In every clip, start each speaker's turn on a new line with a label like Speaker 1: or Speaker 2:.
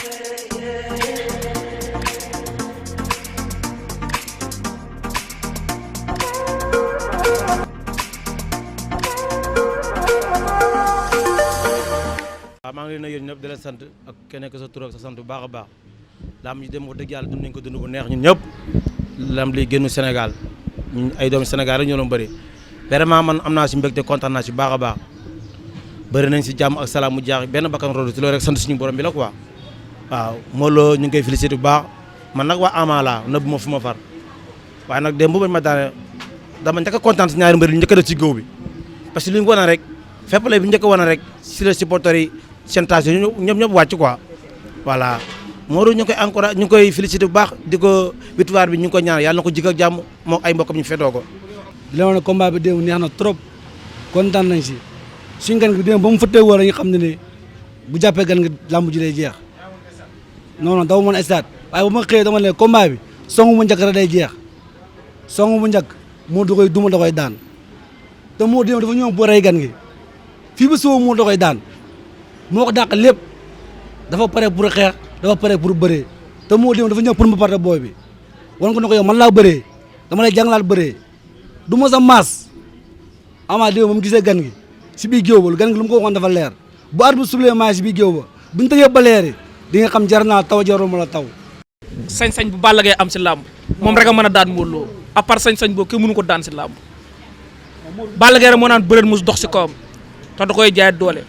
Speaker 1: maa ngi leen di yéen ñëpp di leen sant ak kenn ku sa tur ak sa sant bu baax a baax lamb ji dem wax dëgg yàlla dund nañ ko dund bu neex ñun ñëpp lamb li génnu Sénégal ñun ay doomu Sénégal rek ñoo doon bëri vraiment man am naa si mbégte kontaan naa si baax a baax bëri nañ si jàmm ak salaam mu jaax benn bakkan rodu ci loolu rek sant suñu borom bi la quoi waaw Modou Lo ñu ngi koy félicité bu baax man nag waa Ama laa nëbb ma fu ma far waaye nag démb bu ma daane dama njëkk a kontaan si ñaari mbër yi njëkk a def ci góob bi parce que li ñu wane rek fépp la bi njëkk a wane rag si la supporters yi seen tâche ñëpp wàcc quoi voilà Modou ñu ngi koy encouragé ñu ngi koy félicité bu baax di ko victoire bi ñu ngi koy ñaan yàlla na ko jik ak jàmm moom ay mbokkam ñu fetoo ko.
Speaker 2: di la wax ne combat bi démb neex na trop kontaan nañ si suñ gan gi démb ba mu fëttee woo ñu xam ne bu jàppee gan gi làmb ji day jeex non non daw mën stade waaye bu ma xëyee dama ne combat bi songu mu njëkk rek day jeex songu mu njëkk moo da koy duma da koy daan te moo démb dafa ñëw bu rey gan gi fii ba suba moo da koy daan moo ko dàq lépp dafa pare pour xeex dafa pare pour bëree te moo démb dafa ñëw pour mbapat booy bi wan ko ne ko yow man laa bëree dama lay jàngalaat bëree du ma sa maas Ama démb moom gisee gan gi si biir géew ba gan gi lu mu ko waxoon dafa leer bu at bu sublee maa si biir géew ba buñu tëjee ba leer di nga xam jar naa taw jarul ma la taw.
Speaker 3: sañ-sañ bu Balla Gaye am si làmb moom rek a mën a daan Modou Lo à part sañ-sañ boobu kenn mënu ko daan si làmb Balla Gaye rek moo naan bëreet mu dox si kawam te da koy jaay doole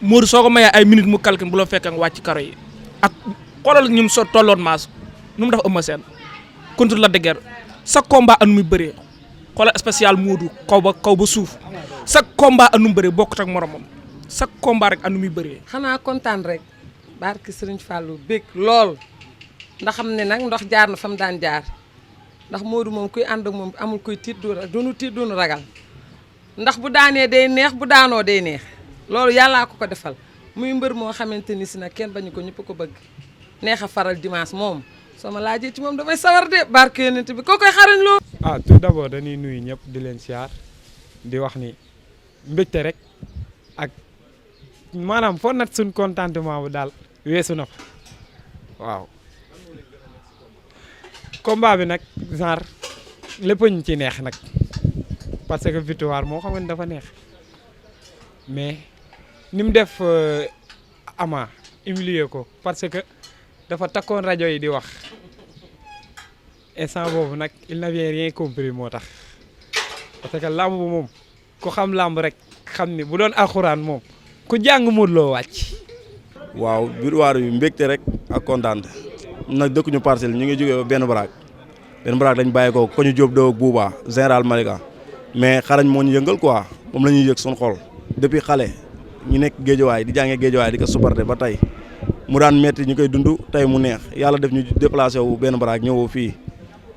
Speaker 3: Modou soo ko mayee ay minutes mu calcul bu la fekkee nga wàcc karo yi ak xoolal ñum so tolloon maas nu mu def ëmma seen contre la de guerre sa combat anu muy bëree xoolal spécial Modou kaw ba suuf sa combat anu mu bëree bokkut ak moromam sa combat rek anu muy bëree.
Speaker 4: xanaa kontaan rek barki Sëriñ Fallou bég lool ndax xam ne nag ndox jaar na fa mu daan jaar ndax Modou moom kuy ànd ak moom amul kuy tiit duunu ragal ndax bu daanee day neex bu daanoo day neex loolu yàllaa ko defal muy mbër moo xamante ni si nag kenn bañu ko ñëpp ko bëgg neex a faral dimanche moom soo ma laajee ci moom damay sawar de barke yonent bi koo koy xarañ loo.
Speaker 5: tout d'abord dañuy nuyu ñëpp di leen siyaar di wax ni mbégte rek ak maanaam foo nat suñ contentement bu daal weesu na fa waaw combat bi nag genre lépp ñu ci neex nag parce que victoire moo xam ne dafa neex mais ni mu def Ama humilier ko parce que dafa takkoon rajo yi di wax instant boobu nag il n'avait rien compris moo tax parce que làmb bu moom ku xam làmb rek xam ni bu doon alxuraan moom ku jàng Modou Lo wàcc.
Speaker 6: waaw victoire bi mbégte rek ak kontaan nag dëkkuñu parcelle ñu ngi jógee benn baraak dañ bàyyi ko ñu jóob doo buuba général Malika mais xarañ moo ñu yëngal quoi moom la ñuy yëg suñu xol depuis xale ñu nekk géejawaay di jàngee géejawaay di ko supporter ba tey mu daan metti ñu koy dund tey mu neex yàlla def ñu déplacé wu benn baraak ñëwoo fii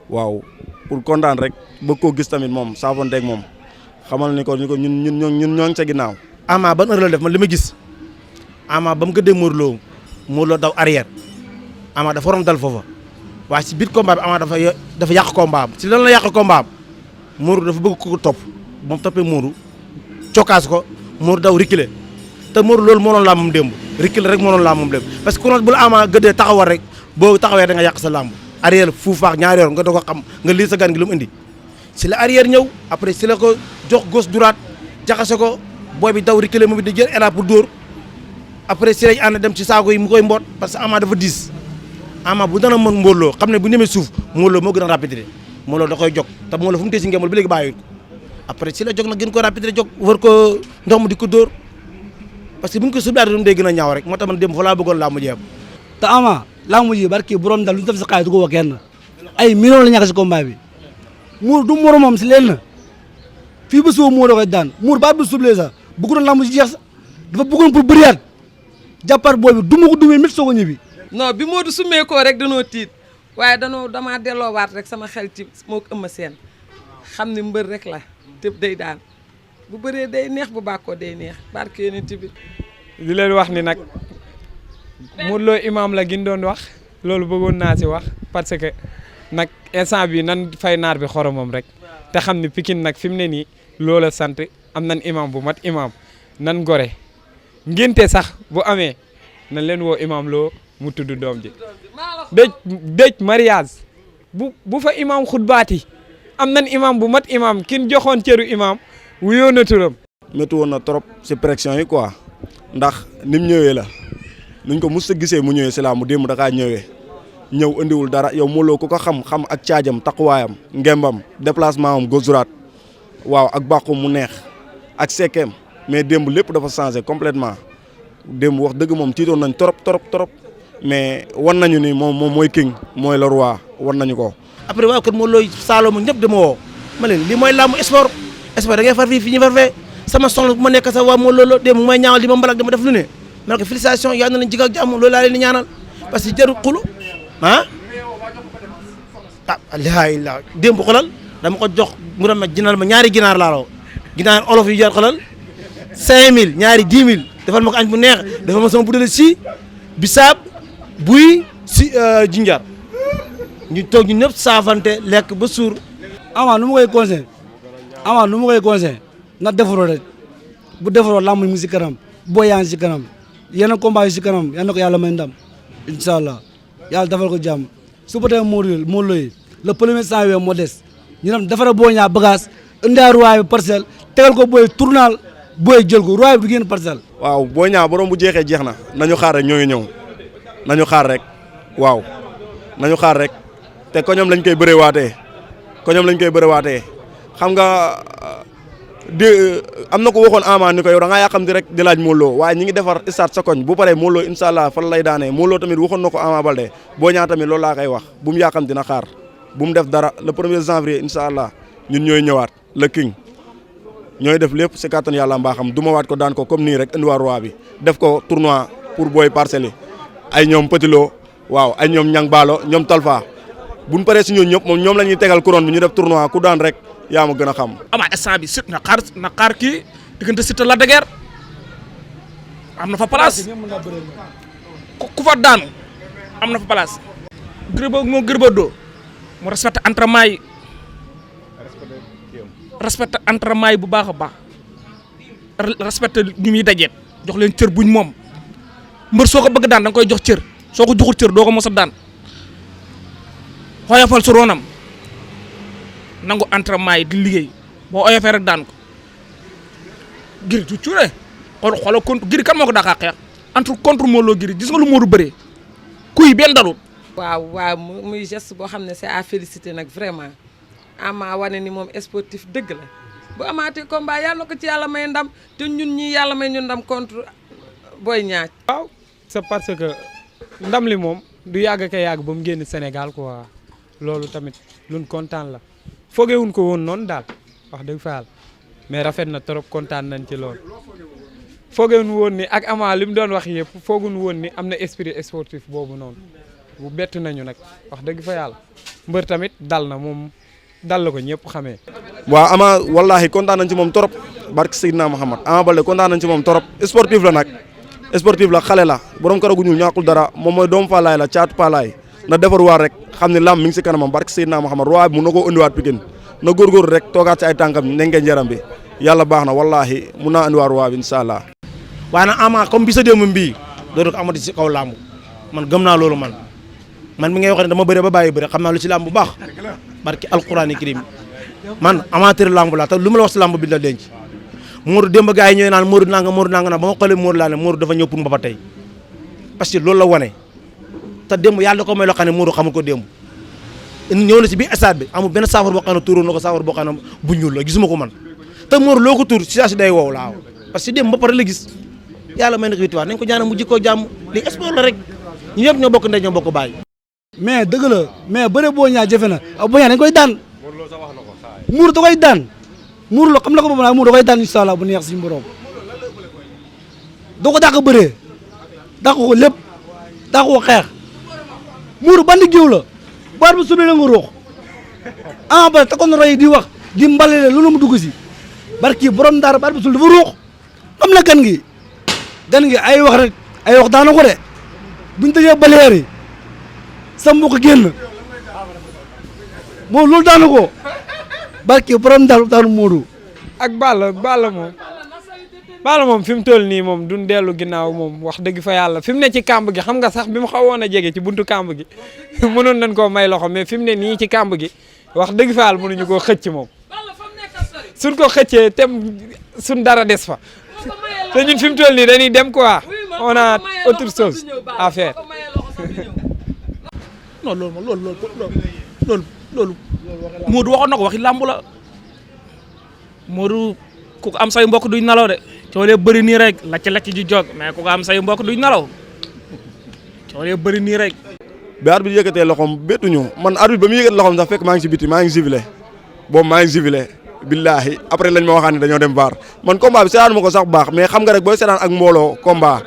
Speaker 6: waaw pour kontaan rek bëgg koo gis tamit moom saafonteeg moom xamal ni ko ñun ñoo ngi sa ginnaaw.
Speaker 1: Ama ban heure la def man li ma gis Ama ba mu gëddee Modou Lo daw arrière Ama dafa waroon dal foofa waaye si biir combat bi Ama dafa yàq combat am si lan la yàq combat am Modou dafa bëgg ko topp moom toppee Modou cokkaas ko Modou daw reculer te Modou loolu moo doon làmbam démb reculer rek moo doon làmbam démb parce que bu la Ama gëddee taxawal rek boo taxawee da nga yàq sa làmb arrière fuufaax ñaari yoon nga doog a xam nga lii sa gan gi lu mu indi si la arrière ñëw après si la ko jox gauche droite jaxase ko booy bi daw reculer moom it di jël élan pour dóor après si lañ ànd dem ci saako yi mu koy mboot parce que Ama dafa diis Ama bu dana mën Modou Lo xam ne bu ñemee suuf Modou Lo moo gën a rapide Modou Lo da koy jog te Modou Lo fu mu tee si ngembal ba léegi bàyyi ko après si la jog na gën ko rapide jog war ko ndox mu di ko dóor parce que bu ñu ko sublaate doon day gën a ñaaw rek moo tax man dem fa laa bëggoon laa mujjee am
Speaker 2: te Ama laa mujjee barki borom dal lu ñu def si xaalis du ko wax kenn ay millions la ñàkk si combat bi Modou du moromam si leen na fii ba suba Modou da koy daan Modou ba bu sublee sax bëggoon laa mujj jeex sax dafa bëggoon pour bëriyaat jàppar booy bi duma ko dumee mit soog a ñibbi.
Speaker 4: non bi Modou sumee koo rek danoo tiit waaye damaa delloowaat rek sama xel ci moo ko ëmma seen xam ni mbër rek la tëb day daan bu bëree day neex bu bàkkoo day neex barke yonent bi.
Speaker 5: di leen wax ni nag Modou Lo imam la gin doon wax loolu bëggoon naa si wax parce que nag instant bi nan fay naar bi xoromam rek te xam ni Pikine nag fi mu ne nii loola sant am nan imam bu mat imam nan gore ngénte sax bu amee nañ leen woo imam Lo mu tudd doom ji dëj mariage bu fa imam xutbaati am nañ imam bu mat imam kin joxoon cëru imam wuyoo na turam.
Speaker 6: métti woon na trop si pression yi quoi ndax ni mu ñëwee la nuñ ko mos a gisee mu ñëwee si laa mu démb da kaa ñëw indiwul dara yow Modou Lo ku ko xam ak caajam taquwaayam ngembam déplacement am gauche-droite waaw ak bàqu mu neex ak sekkeem mais démb lépp dafa changé complètement démb wax dëgg moom tiitoon nañ trop mais wan nañu ni moom mooy king mooy le roi wan nañu ko.
Speaker 1: après waaw kër Modou Lo Saloum ñëpp dama woo ma leen lii mooy làmb sport da ngay far fii ñu far fee sama soxla bu ma nekk sax waa Modou Lo démb mooy ñaawal di ma mbalak dama def lu ne ma ne ko félicitation yal na leen jig ak jàmm loolu laa leen di ñaanal parce que jarul xulu alhamdulilah démb xolal dama ko jox mu dem jëndal ma ñaari ginaar laaloo ginaar olof yu jar xolal 5000 ñaari 10 000 defal ma ko añ bu neex defal ma sama budele si bisaab buy si jinjar ñu toog ñu ñëpp saafante lekk ba suur.
Speaker 2: Ama nu ma koy conseillé na defaroo rek bu defaroo làmb mu si kanam boo yaa ngi si kanam yeneen combat yi si kanam yal na ko yàlla may ndam incha allah yàlla defal ko jàmm su ko defee Modou Lo yi le premier janvier moo des ñu dem defara boo ñaa bagage indaa roi bi parcelle tegal ko booy tournal booy jël ko roi bi du génn parcelle.
Speaker 6: waaw boo ñaa borom bu jeexee jeex na nañu xaar rek ñoo ngi ñëw nañu xaar rek waaw nañu xaar rek te koñom lañ koy bërewaatee xam nga am na ko waxoon Ama ni ko yow da ngaa yàqamti rek di laaj Modou Lo waaye ñi ngi defar stade sa koñ bu paree Modou Lo incha allah fan lay daanee Modou Lo tamit waxoon na ko Ama Baldé boo ñaa tamit loolu laa koy wax bu mu yàqamti na xaar bu mu def dara le 1er janvier incha allah ñun ñooy ñëwaat le king ñooy def lépp si kattan yàlla mbaaxam du ma waat ko daan ko comme nii rek indiwaat roi bi def ko tournoi pour booy parcelles yi ay ñoom Petit Lo waaw ay ñoom Ñang Baalo ñoom Talfa buñ paree si ñooñu ñëpp moom ñoom la ñuy tegal couronne bi ñu def tournoi ku daan rek yaa ma gën a xam.
Speaker 3: Ama instant bi sit na xaar kii diggante Siteu Lac de Guiers am na fa place ku fa daanu am na fa place. Gris Bordeaux mu respecté entraînement yi bu baax a baax respecté ñu muy dajeet jox leen cër buñ moom mbër soo ko bëgg daan da nga koy jox cër soo ko joxul cër doo ko mos a daan xoyofal su roonam nangu entraînement yi di liggéey boo oyofee rek daan ko Gris du cuure xoolal contre Gris kan moo ko daaxaa xeex contre Modou Lo Gris gis nga lu Modou bëree kuy benn dalul.
Speaker 4: waaw muy geste boo xam ne c'est à féliciter nag vraiment Ama wane ni moom sportif dëgg la bu amaatee combat yàlla na ko ci yàlla may ndam te ñun ñii yàlla may ñu ndam contre Boy Niang.
Speaker 5: waaw c'est parce que ndam li moom du yàgg ka yàgg ba mu génn Sénégal quoi loolu tamit luñ kontaan la foogewuñ ko woon noonu daal wax dëgg fa yàlla mais rafet na trop kontaan nañ ci loolu foogewuñ woon ni ak Ama li mu doon wax yëpp fooguñ woon ni am na esprit sportif boobu noonu bu bett nañu nag wax dëgg fa yàlla mbër tamit dal na moom dal la ko ñëpp xamee.
Speaker 6: waaw Ama wallahi kontaan nañ ci moom trop barke Seydina Muhammad Ama Baldé kontaan nañ ci moom trop sportif la nag sportif la xale la borom karagu ñuul ñàkkul dara moom mooy doomu Fallaye la caatu Fallaye na defar waar rek xam ne lam mi ngi si kanamam barke Seydina Muhammad roi bi mun na koo indiwaat Pikine na góorgóorlu rek toogaat si ay tànkam nengeen yaram bi yàlla baax na wallahi mun naa indiwaat roi bi incha allah.
Speaker 1: waaye nag Ama comme bi sa démb bii dootu ko amati si kaw làmb man gëm naa loolu man mi ngay wax ne dama bëre ba bàyyi bëre xam naa lu ci làmb bu baax barki alquraan karim man amateur làmb laa te lu ma la wax si làmb bi la denc Modou démb gars yi ñëwee naan Modou nanga na ba ma xoolee Modou laa ne Modou dafa ñëw pour mbaba tey parce que loolu la wane te démb yàlla ko may loo xam ne Modou xamul ko démb ñëw na si biir stade bi amul benn saafara boo xam ne tuuroon na ko saafara boo xam ne bu ñuul la gisuma ko man te Modou loo ko tuur si saa si day wow laaw parce que démb ba pare la gis yàlla may na ko victoire nañ ko ñaanal mu jikkoo jàmm li sport la rek ñu ñëpp ñoo bokk ndey ñoo bokk bàyyi.
Speaker 2: mais dëgg la mais bëre boo ñaa jafe na boo ñaa dañ koy daan muur da koy daan muur la xam na ko boobu nag muur da koy daan incha allah bu neex si borom doo ko dàq bëree dàq ko lépp dàq ko xeex muur bandi géew la baat ba sunu la nga ruux Ama Baldé te kon roy di wax di mbale lu mu dugg si barki borom daara baat ba sul dafa ruux xam na gan gi ay wax rek ay wax daana ko de buñ tëjee baleer yi sa mbokk génn moom loolu daanu ko barke borom daal daanu Modou
Speaker 5: ak Balla moom Balla moom fi mu toll nii moom duñ dellu ginnaaw moom wax dëgg fa yàlla fi mu ne ci kàmb gi xam nga sax bi mu xawoon a jege ci buntu kàmb gi mënoon nañ koo may loxo mais fi mu ne nii ci kàmb gi wax dëgg fa yàlla mënuñu koo xëcc moom suñ ko xëccee te suñ dara des fa te ñun fi mu toll nii dañuy dem quoi on a autre chose à faire.
Speaker 3: non loolu Modou waxoon na ko waxi làmb la Modou ku ko am say mbokk duñ nalaw de coolee bëri nii rek lacc ji jog mais ku ko am say mbokk duñ nalaw coolee bëri nii rek.
Speaker 6: bi arbitre bi yëkkatee loxoom bettuñu man arbitre ba mu yëkkati loxoom sax fekk maa ngi si biti maa ngi civilé boobu maa ngi civilé billahi après lañ ma waxaan ne dañoo dem VAR man combat bi seetaan ma ko sax bu baax mais xam nga rek booy seetaan ak mbooloo combat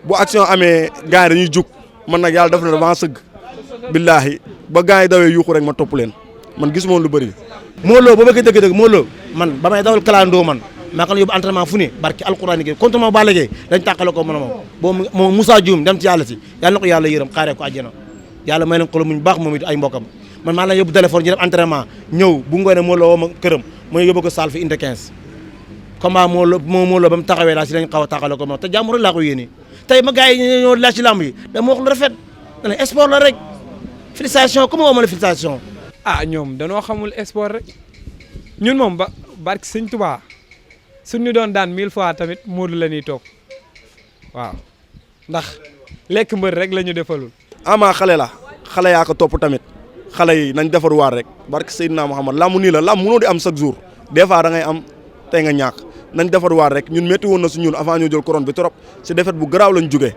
Speaker 6: bu action amee gars yi dañuy jug man nag yàlla def na damaa sëgg billahi ba gars yi dawee yuuxu rek ma topp leen man gis moon lu bëri.
Speaker 1: Modou Lo boo bëggee dëgg-dëgg Modou Lo man ba may dawal kalandoo man maa kan yóbbu entraînement fu ne barki alxuraan gi contre ma Balla Gaye dañ tàqale ko mën a moom moom Moussa Dioum dem ci yàlla si yàlla na ko yàlla yërëm xaaree ko àjjana yàlla may leen xolo muñ baax moom it ay mbokam man maa la yóbbu téléphone ñu def entraînement ñëw bu ngoonee Modou Lo woo ma këram mu yóbbu ko salle fi inde 15 combat Modou Lo ba mu taxawee laa si lañ xaw a tàqale ko moom te jàmm rek laa ko yéene tey ma gars yi ñoo laaj ci làmb yi dama wax lu rafet dana sport la rek félicitation comment ma la félicitation
Speaker 5: ñoom danoo xamul sport rek ñun moom ba barki sëñ Tuubaa suñu doon daan 1000 fois tamit Modou la ñuy toog waaw ndax lekk mbër rek la ñu defalul.
Speaker 6: Ama xale la xale yaa ko topp tamit xale yi nañ defaruwaat rek barki Seydina Muhammad làmb nii la làmb mënoo di am chaque jour des fois da ngay am tey nga ñàkk nañ defaruwaat rek ñun métti woon na su ñun avant ñu jël couronne bi trop si défaite bu garaaw lañ jugee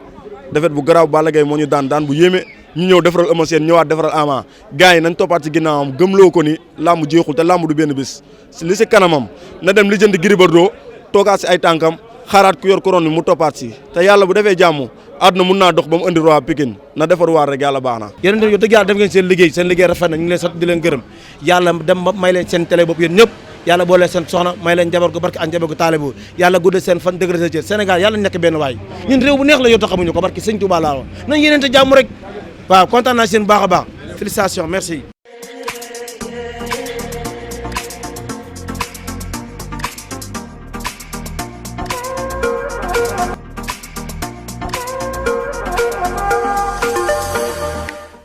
Speaker 6: défaite bu garaaw Balla Gaye moo ñu daan bu yéeme ñu ñëw defaral Eumeu Sène ñëwaat defaral Ama gars yi nañ toppaat ci ginnaawam gëmloo ko ni làmb jeexul te làmb du benn bis li si kanamam na dem li jënd Gris Bordeaux toogaat si ay tànkam xaaraat ku yor couronne bi mu toppaat si te yàlla bu defee jàmm àdduna mun naa dox ba mu indi roi Pikine na defaruwaat rek yàlla baax na.
Speaker 1: yéen yow dëgg yàlla def ngeen seen liggéey rafet na ñu ngi leen sant di leen gërëm yàlla dem ba may leen seen télé bopp yéen ñëpp yàlla boole seen soxna may leen jabar ko barke ak njaboot ko taale bu yàlla guddal seen fan dëgëral seen cër Sénégal yàlla nekk benn waay ñun réew bu neex la yow taxamuñu ko barke Sëñ Touba laa wax nañ yéeneente jàmm rek waaw kontaan naa seen baax a baax félicitations merci